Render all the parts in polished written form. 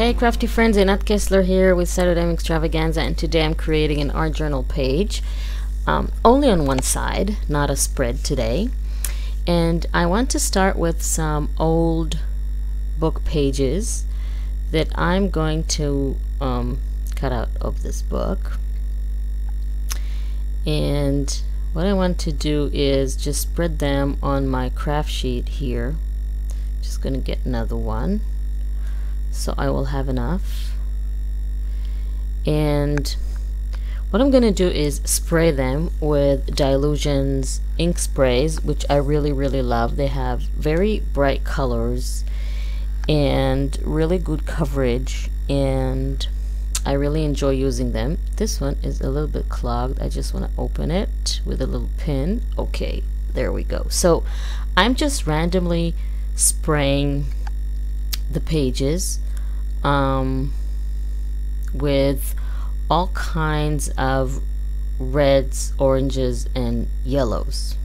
Hey crafty friends, Anat Kessler here with Saturday Extravaganza, and today I'm creating an art journal page, only on one side, not a spread today. And I want to start with some old book pages that I'm going to cut out of this book. And what I want to do is just spread them on my craft sheet here. Just going to get another one, so I will have enough. And what I'm going to do is spray them with Dylusions ink sprays, which I really love. They have very bright colors and really good coverage, and I really enjoy using them. This one is a little bit clogged. I just want to open it with a little pin. Okay, there we go. So I'm just randomly spraying the pages with all kinds of reds, oranges, and yellows.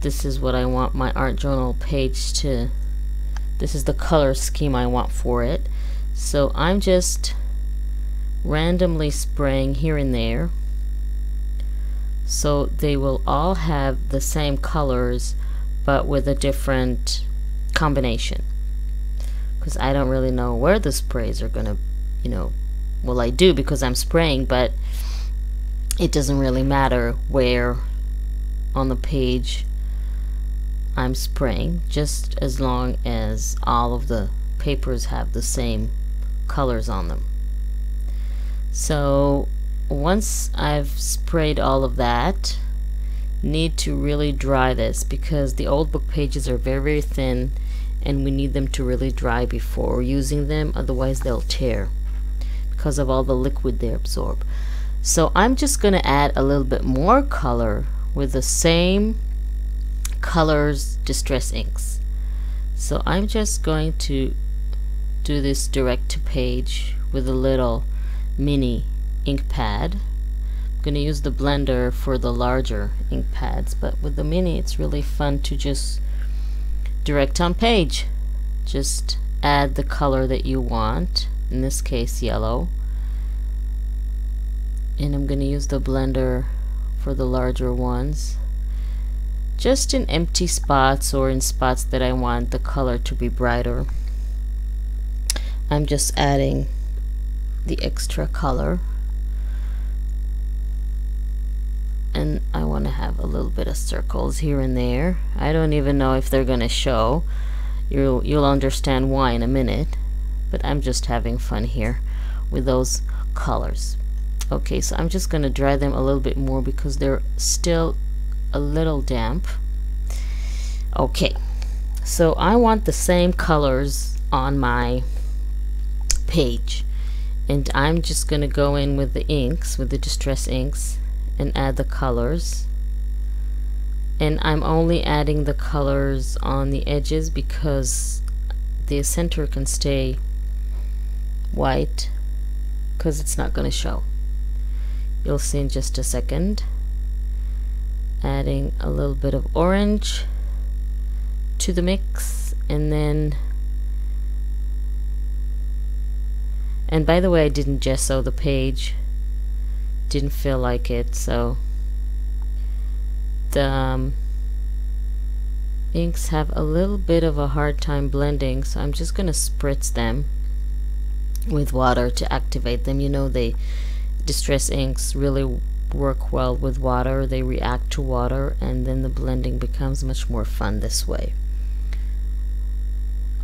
This is what I want my art journal page to, this is the color scheme I want for it. So I'm just randomly spraying here and there, so they will all have the same colors but with a different combination, because I don't really know where the sprays are gonna, well, I do because I'm spraying, but it doesn't really matter where on the page I'm spraying, just as long as all of the papers have the same colors on them. So once I've sprayed all of that, need to really dry this, because the old book pages are very thin and we need them to really dry before using them, otherwise they'll tear because of all the liquid they absorb. So I'm just going to add a little bit more color with the same colors distress inks. So I'm just going to do this direct to page with a little mini ink pad. I'm going to use the blender for the larger ink pads, but with the mini it's really fun to just direct on page. Just add the color that you want, in this case yellow, and I'm going to use the blender for the larger ones, just in empty spots or in spots that I want the color to be brighter. I'm just adding the extra color, and I want to have a little bit of circles here and there. I don't even know if they're gonna show. You'll understand why in a minute, but I'm just having fun here with those colors. Okay, so I'm just gonna dry them a little bit more because they're still a little damp. Okay, so I want the same colors on my page, and I'm just gonna go in with the inks, with the distress inks, and add the colors. And I'm only adding the colors on the edges because the center can stay white, because it's not going to show. You'll see in just a second. Adding a little bit of orange to the mix, and then, and by the way, I didn't gesso the page, didn't feel like it, so the inks have a little bit of a hard time blending, so I'm just gonna spritz them with water to activate them. The distress inks really work well with water. They react to water, and then the blending becomes much more fun this way.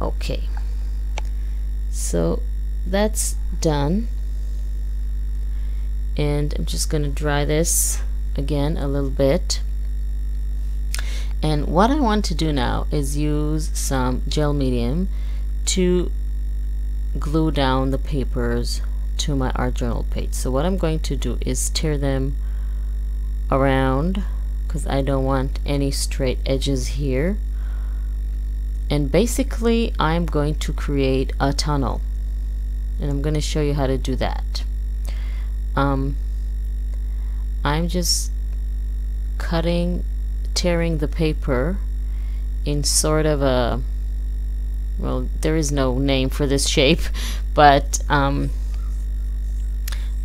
Okay, so that's done, and I'm just going to dry this again a little bit. And what I want to do now is use some gel medium to glue down the papers to my art journal page. So what I'm going to do is tear them around, because I don't want any straight edges here. And basically I'm going to create a tunnel, and I'm going to show you how to do that. I'm just tearing the paper in sort of a well, there is no name for this shape, but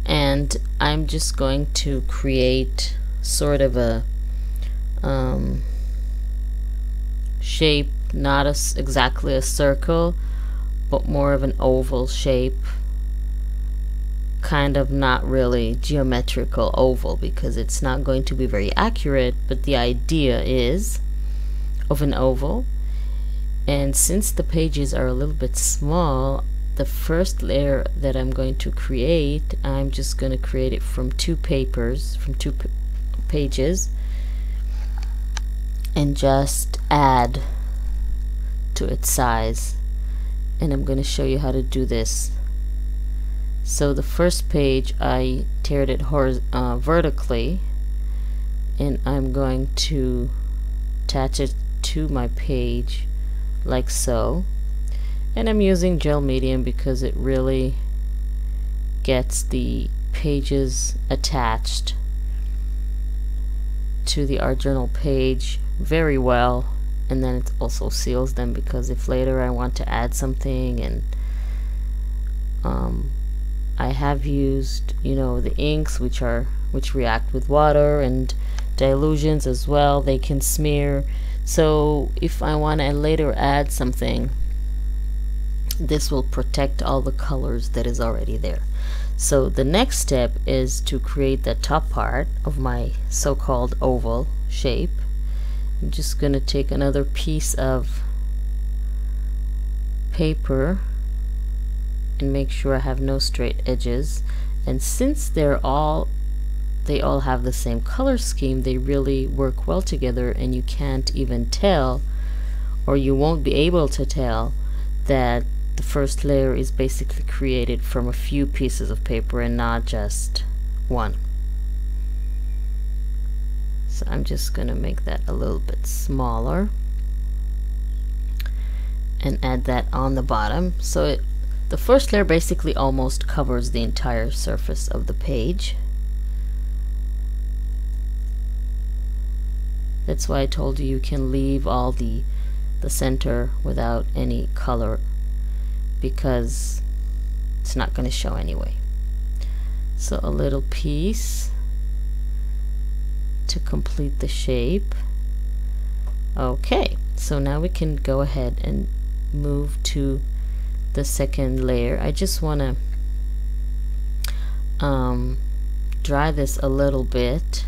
and I'm just going to create sort of a shape, not exactly a circle, but more of an oval shape, kind of not really geometrical oval, because it's not going to be very accurate, but the idea is of an oval. And since the pages are a little bit small, the first layer that I'm going to create, I'm just going to create it from two pages, and just add to its size. And I'm going to show you how to do this. So the first page, I teared it vertically, and I'm going to attach it to my page like so. And I'm using gel medium because it really gets the pages attached to the original page very well, and then it also seals them, because if later I want to add something, and I have used, you know, the inks which react with water, and Dylusions as well, they can smear. So if I want to later add something, this will protect all the colors that is already there. So the next step is to create the top part of my so-called oval shape. I'm just going to take another piece of paper and make sure I have no straight edges. And since they all have the same color scheme, they really work well together, and you can't even tell, or you won't be able to tell, that the first layer is basically created from a few pieces of paper and not just one. So I'm just going to make that a little bit smaller and add that on the bottom. So the first layer basically almost covers the entire surface of the page. That's why I told you can leave all the center without any color, because it's not going to show anyway. So a little piece to complete the shape. Okay, so now we can go ahead and move to the second layer. I just want to dry this a little bit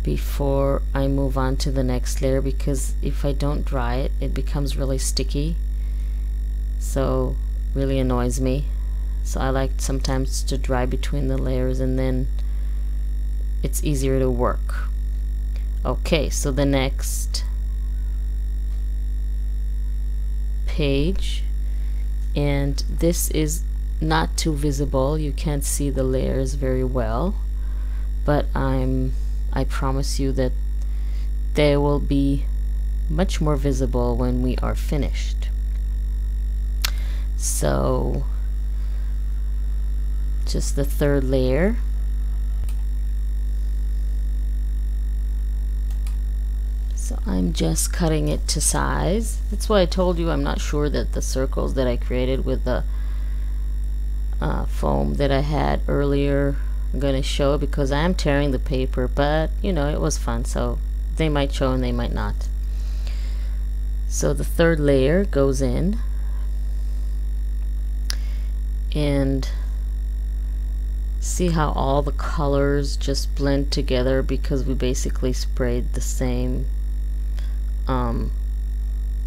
before I move on to the next layer, because if I don't dry it, it becomes really sticky, so really annoys me. So I like sometimes to dry between the layers, and then it's easier to work. Okay, so the next page, and this is not too visible, you can't see the layers very well, but I promise you that they will be much more visible when we are finished. So just the third layer. So I'm just cutting it to size. That's why I told you I'm not sure that the circles that I created with the foam that I had earlier I'm going to show, because I am tearing the paper, but you know, it was fun, so they might show and they might not. So the third layer goes in, and see how all the colors just blend together, because we basically sprayed the same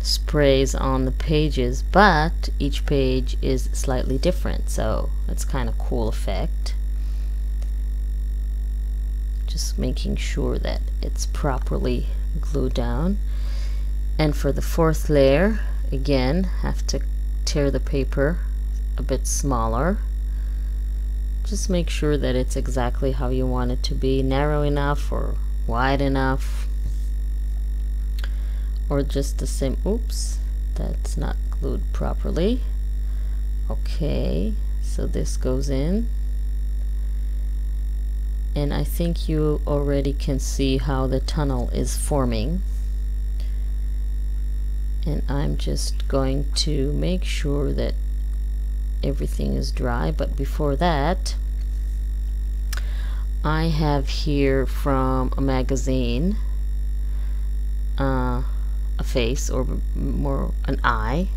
sprays on the pages, but each page is slightly different, so it's kind of cool effect. Just making sure that it's properly glued down. And for the fourth layer, again, have to tear the paper a bit smaller. Just make sure that it's exactly how you want it to be, narrow enough or wide enough, or just the same. Oops, that's not glued properly. Okay, so this goes in, and I think you already can see how the tunnel is forming. And I'm just going to make sure that everything is dry, but before that I have here from a magazine a face, or more an eye,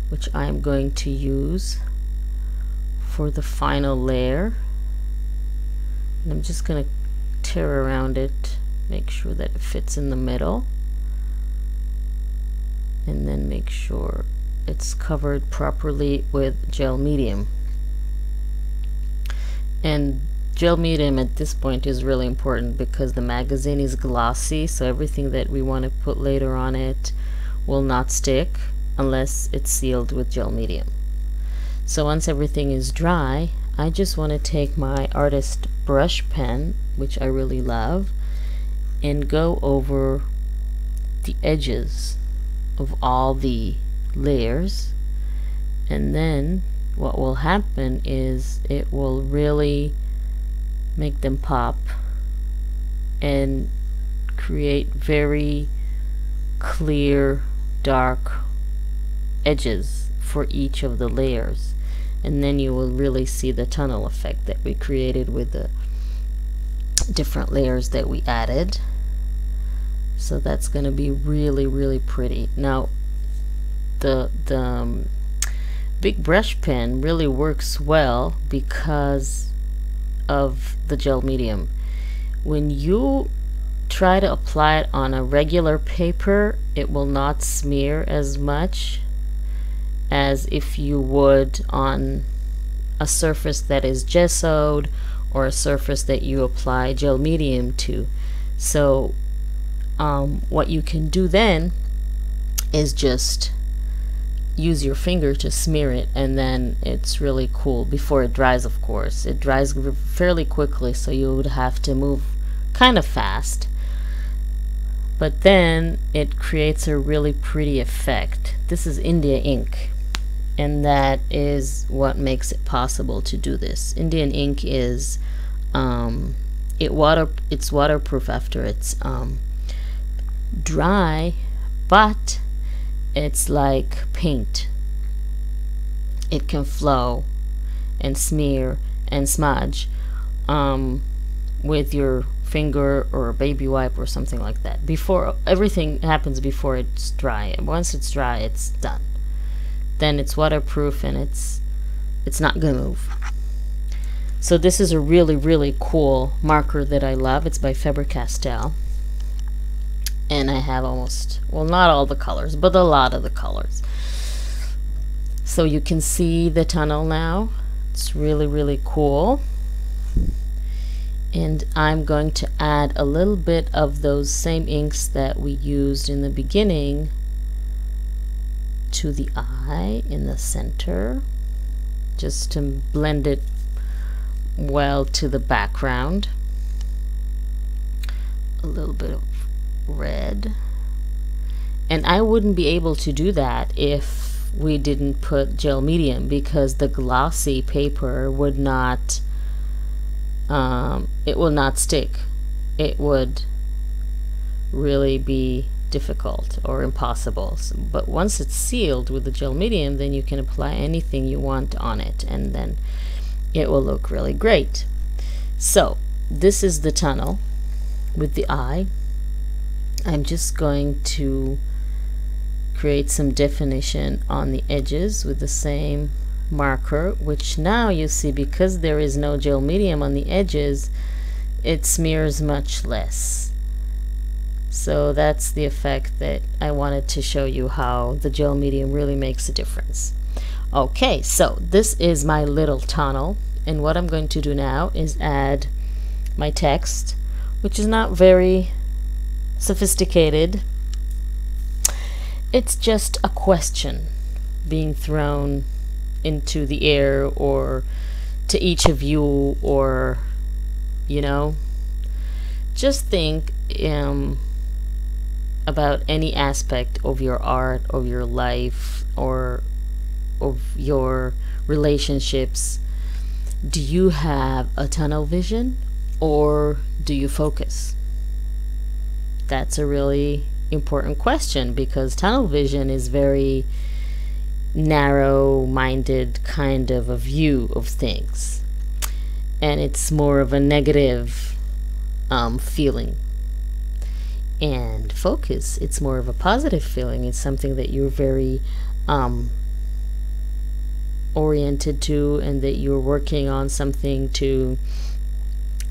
which I'm going to use for the final layer. And I'm just going to tear around it, make sure that it fits in the middle, and then make sure it's covered properly with gel medium. And gel medium at this point is really important because the magazine is glossy, so everything that we want to put later on it will not stick unless it's sealed with gel medium. So once everything is dry, I just want to take my artist brush pen, which I really love, and go over the edges of all the layers, and then what will happen is it will really make them pop and create very clear dark edges for each of the layers, and then you will really see the tunnel effect that we created with the different layers that we added. So that's going to be really, really pretty. Now the big brush pen really works well because of the gel medium. When you try to apply it on a regular paper, it will not smear as much as if you would on a surface that is gessoed or a surface that you apply gel medium to. So what you can do then is just use your finger to smear it, and then it's really cool before it dries. Of course, it dries fairly quickly, so you would have to move kind of fast, but then it creates a really pretty effect. This is India ink, and that is what makes it possible to do this. Indian ink is it's waterproof after it's dry, but it's like paint. It can flow and smear and smudge with your finger or a baby wipe or something like that. Before everything happens before it's dry. And once it's dry, it's done. Then it's waterproof and it's not gonna move. So this is a really, really cool marker that I love. It's by Faber-Castell. And I have almost, well, not all the colors, but a lot of the colors. So you can see the tunnel now. It's really, really cool. And I'm going to add a little bit of those same inks that we used in the beginning to the eye in the center, just to blend it well to the background. A little bit of red, and I wouldn't be able to do that if we didn't put gel medium, because the glossy paper would not it will not stick. It would really be difficult or impossible. But once it's sealed with the gel medium, then you can apply anything you want on it, and then it will look really great. So this is the tunnel with the eye. I'm just going to create some definition on the edges with the same marker, which now you see, because there is no gel medium on the edges, it smears much less. So that's the effect that I wanted to show you, how the gel medium really makes a difference. Okay, so this is my little tunnel, and what I'm going to do now is add my text, which is not very sophisticated. It's just a question being thrown into the air, or to each of you, or you know, just think about any aspect of your art, of your life, or of your relationships. Do you have a tunnel vision, or do you focus? That's a really important question, because tunnel vision is very narrow-minded kind of a view of things, and it's more of a negative feeling. And focus, it's more of a positive feeling. It's something that you're very oriented to, and that you're working on something to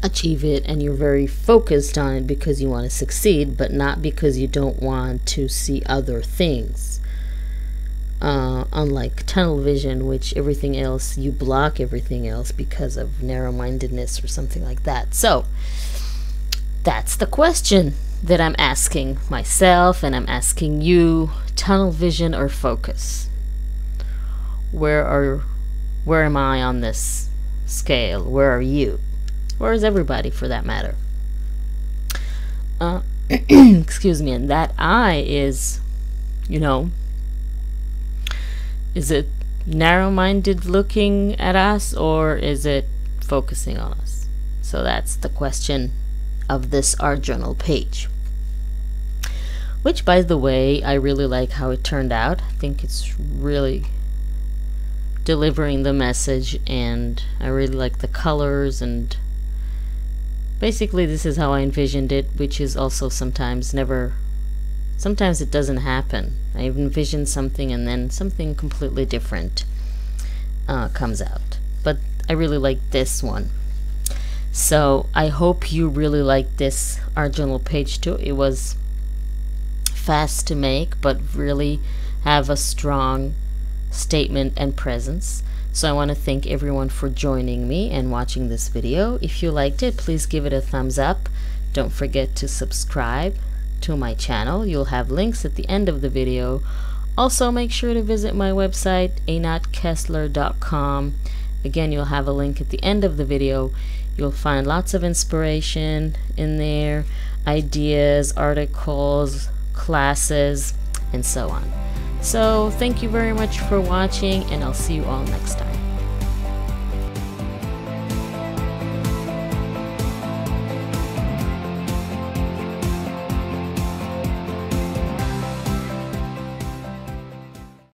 achieve it, and you're very focused on it because you want to succeed, but not because you don't want to see other things. Unlike tunnel vision, which everything else, you block everything else because of narrow-mindedness or something like that. So that's the question that I'm asking myself, and I'm asking you: tunnel vision or focus? Where am I on this scale? Where are you? Where is everybody, for that matter? Excuse me. And that eye is, you know, is it narrow-minded looking at us, or is it focusing on us? So that's the question of this art journal page, which, by the way, I really like how it turned out. I think it's really delivering the message, and I really like the colors, and basically this is how I envisioned it, which is also sometimes it doesn't happen. I envision something and then something completely different comes out. But I really like this one. So I hope you really like this art journal page too. It was fast to make, but really have a strong statement and presence. So I want to thank everyone for joining me and watching this video. If you liked it, please give it a thumbs up. Don't forget to subscribe to my channel. You'll have links at the end of the video. Also, make sure to visit my website, anatkessler.com. Again, you'll have a link at the end of the video. You'll find lots of inspiration in there, ideas, articles, classes, and so on. So thank you very much for watching, and I'll see you all next time.